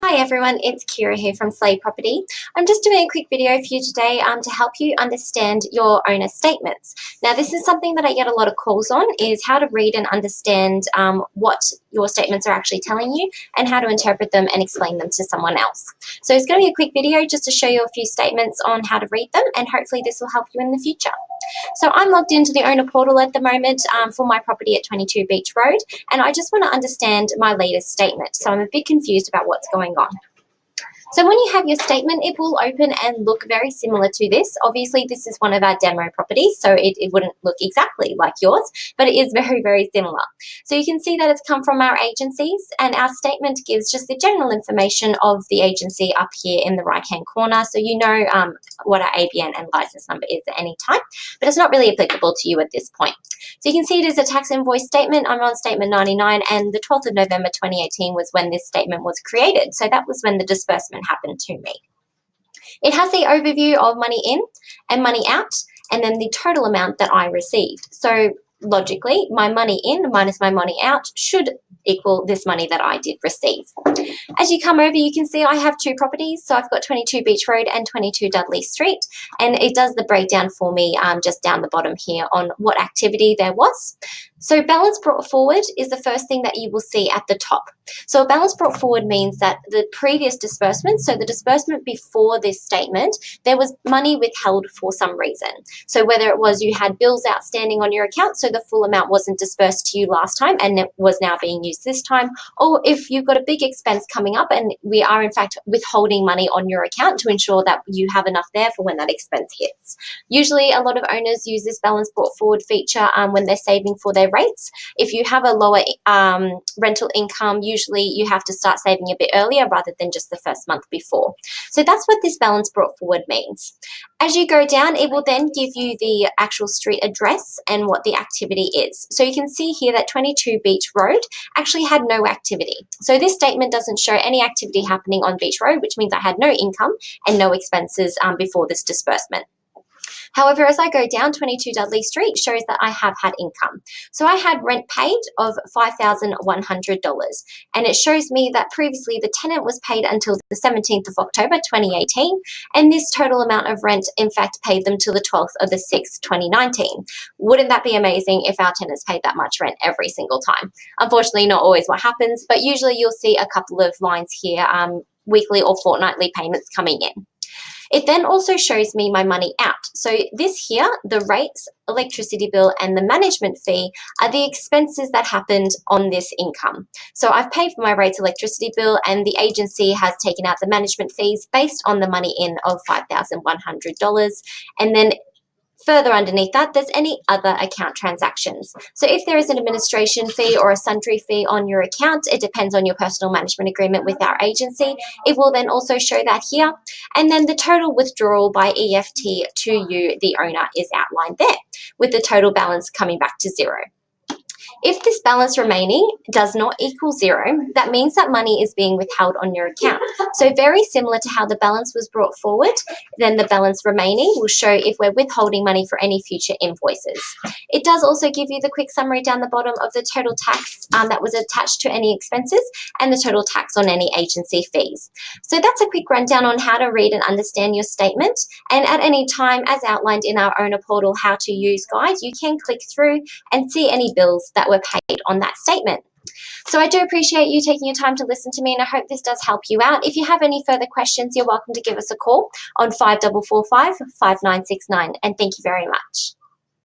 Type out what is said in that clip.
Hi everyone, it's Kira here from Slade Property. I'm just doing a quick video for you today to help you understand your owner statements. Now this is something that I get a lot of calls on, is how to read and understand what your statements are actually telling you and how to interpret them and explain them to someone else. So it's going to be a quick video just to show you a few statements on how to read them, and hopefully this will help you in the future. So I'm logged into the owner portal at the moment for my property at 22 Beach Road, and I just want to understand my latest statement. So I'm a bit confused about what's going on. So when you have your statement, it will open and look very similar to this. Obviously, this is one of our demo properties, so it wouldn't look exactly like yours, but it is very, very similar. So you can see that it's come from our agencies, and our statement gives just the general information of the agency up here in the right-hand corner, so you know what our ABN and license number is at any time, but it's not really applicable to you at this point. So you can see it is a tax invoice statement. I'm on statement 99, and the 12th of November 2018 was when this statement was created. So that was when the disbursement happened to me. It has the overview of money in and money out, and then the total amount that I received. So logically, my money in minus my money out should equal this money that I did receive. As you come over, you can see I have two properties. So I've got 22 Beach Road and 22 Dudley Street, and it does the breakdown for me just down the bottom here on what activity there was. So balance brought forward is the first thing that you will see at the top. So a balance brought forward means that the previous disbursement, so the disbursement before this statement, there was money withheld for some reason. So whether it was you had bills outstanding on your account, so the full amount wasn't dispersed to you last time and it was now being used this time, or if you've got a big expense coming up and we are in fact withholding money on your account to ensure that you have enough there for when that expense hits. Usually a lot of owners use this balance brought forward feature when they're saving for their rates. If you have a lower rental income, usually you have to start saving a bit earlier rather than just the first month before. So that's what this balance brought forward means. As you go down, it will then give you the actual street address and what the activity is. So you can see here that 22 Beach Road actually had no activity. So this statement doesn't show any activity happening on Beach Road, which means I had no income and no expenses before this disbursement. However, as I go down, 22 Dudley Street shows that I have had income. So I had rent paid of $5,100, and it shows me that previously the tenant was paid until the 17th of October 2018, and this total amount of rent in fact paid them till the 12th of the 6th 2019. Wouldn't that be amazing if our tenants paid that much rent every single time? Unfortunately, not always what happens, but usually you'll see a couple of lines here, weekly or fortnightly payments coming in. It then also shows me my money out. So this here, the rates, electricity bill, and the management fee are the expenses that happened on this income. So I've paid for my rates, electricity bill, and the agency has taken out the management fees based on the money in of $5,100. And then further underneath that, there's any other account transactions. So if there is an administration fee or a sundry fee on your account, it depends on your personal management agreement with our agency. It will then also show that here. And then the total withdrawal by EFT to you, the owner, is outlined there, with the total balance coming back to zero. If this balance remaining does not equal zero, that means that money is being withheld on your account. So very similar to how the balance was brought forward, then the balance remaining will show if we're withholding money for any future invoices. It does also give you the quick summary down the bottom of the total tax that was attached to any expenses and the total tax on any agency fees. So that's a quick rundown on how to read and understand your statement. And at any time, as outlined in our owner portal how to use guide, you can click through and see any bills that were paid on that statement. So I do appreciate you taking your time to listen to me, and I hope this does help you out. If you have any further questions, you're welcome to give us a call on 5445 5969, and thank you very much.